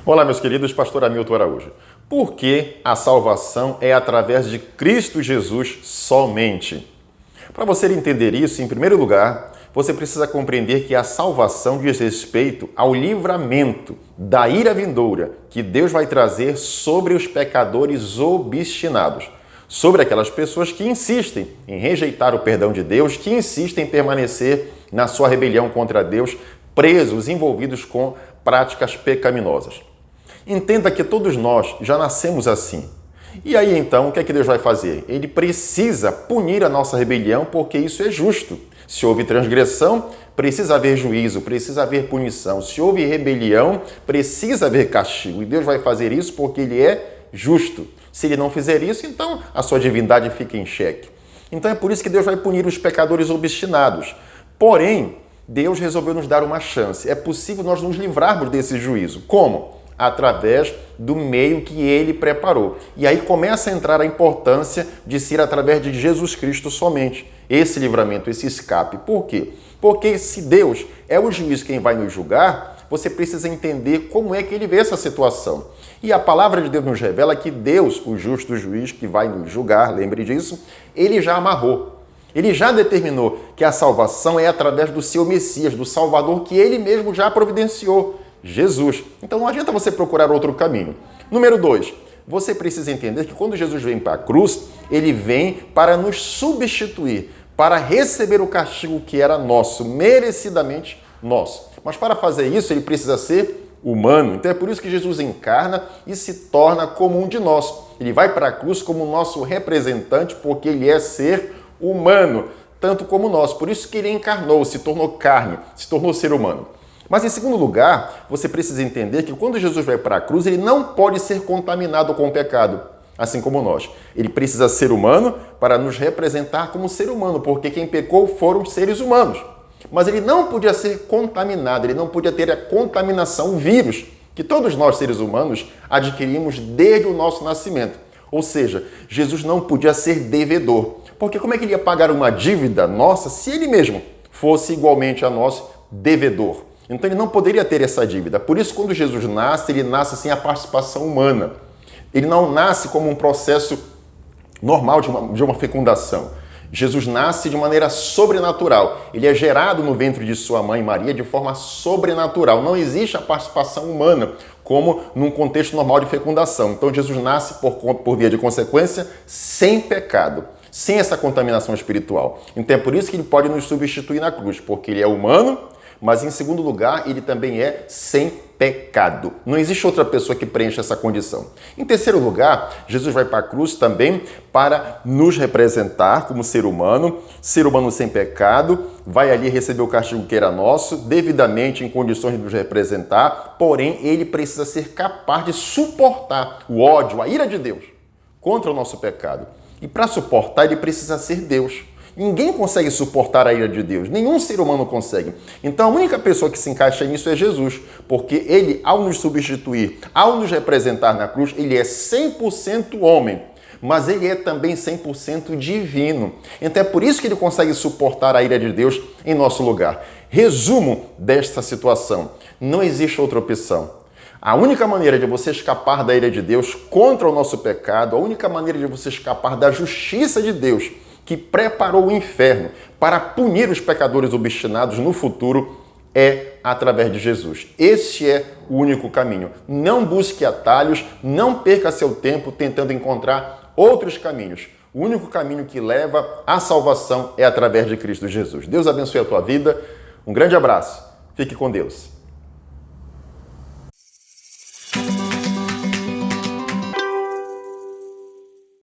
Olá, meus queridos, pastor Hamilton Araújo. Por que a salvação é através de Cristo Jesus somente? Para você entender isso, em primeiro lugar, você precisa compreender que a salvação diz respeito ao livramento da ira vindoura que Deus vai trazer sobre os pecadores obstinados, sobre aquelas pessoas que insistem em rejeitar o perdão de Deus, que insistem em permanecer na sua rebelião contra Deus, presos, envolvidos com práticas pecaminosas. Entenda que todos nós já nascemos assim. E aí então, o que é que Deus vai fazer? Ele precisa punir a nossa rebelião porque isso é justo. Se houve transgressão, precisa haver juízo, precisa haver punição. Se houve rebelião, precisa haver castigo. E Deus vai fazer isso porque Ele é justo. Se Ele não fizer isso, então a sua divindade fica em xeque. Então é por isso que Deus vai punir os pecadores obstinados. Porém, Deus resolveu nos dar uma chance. É possível nós nos livrarmos desse juízo. Como? Através do meio que Ele preparou. E aí começa a entrar a importância de ser através de Jesus Cristo somente. Esse livramento, esse escape. Por quê? Porque se Deus é o juiz quem vai nos julgar, você precisa entender como é que Ele vê essa situação. E a palavra de Deus nos revela que Deus, o justo juiz que vai nos julgar, lembre disso, Ele já amarrou. Ele já determinou que a salvação é através do seu Messias, do Salvador, que Ele mesmo já providenciou. Jesus. Então não adianta você procurar outro caminho. Número 2, você precisa entender que quando Jesus vem para a cruz, Ele vem para nos substituir, para receber o castigo que era nosso, merecidamente nosso. Mas para fazer isso, Ele precisa ser humano. Então é por isso que Jesus encarna e se torna como um de nós. Ele vai para a cruz como nosso representante, porque Ele é ser humano, tanto como nós. Por isso que Ele encarnou, se tornou carne, se tornou ser humano. Mas, em segundo lugar, você precisa entender que quando Jesus vai para a cruz, Ele não pode ser contaminado com o pecado, assim como nós. Ele precisa ser humano para nos representar como ser humano, porque quem pecou foram os seres humanos. Mas Ele não podia ser contaminado, Ele não podia ter a contaminação, o vírus, que todos nós, seres humanos, adquirimos desde o nosso nascimento. Ou seja, Jesus não podia ser devedor. Porque como é que Ele ia pagar uma dívida nossa se Ele mesmo fosse igualmente a nós devedor? Então Ele não poderia ter essa dívida. Por isso, quando Jesus nasce, Ele nasce sem a participação humana. Ele não nasce como um processo normal de uma fecundação. Jesus nasce de maneira sobrenatural. Ele é gerado no ventre de sua mãe Maria de forma sobrenatural. Não existe a participação humana como num contexto normal de fecundação. Então Jesus nasce, por via de consequência, sem pecado, sem essa contaminação espiritual. Então é por isso que Ele pode nos substituir na cruz, porque Ele é humano, mas em segundo lugar, Ele também é sem pecado. Não existe outra pessoa que preencha essa condição. Em terceiro lugar, Jesus vai para a cruz também para nos representar como ser humano sem pecado, vai ali receber o castigo que era nosso, devidamente em condições de nos representar, porém Ele precisa ser capaz de suportar o ódio, a ira de Deus contra o nosso pecado. E para suportar, Ele precisa ser Deus. Ninguém consegue suportar a ira de Deus, nenhum ser humano consegue. Então a única pessoa que se encaixa nisso é Jesus, porque Ele, ao nos substituir, ao nos representar na cruz, Ele é 100% homem, mas Ele é também 100% divino. Então é por isso que Ele consegue suportar a ira de Deus em nosso lugar. Resumo desta situação, não existe outra opção. A única maneira de você escapar da ira de Deus contra o nosso pecado, a única maneira de você escapar da justiça de Deus, que preparou o inferno para punir os pecadores obstinados no futuro, é através de Jesus. Esse é o único caminho. Não busque atalhos, não perca seu tempo tentando encontrar outros caminhos. O único caminho que leva à salvação é através de Cristo Jesus. Deus abençoe a tua vida. Um grande abraço. Fique com Deus.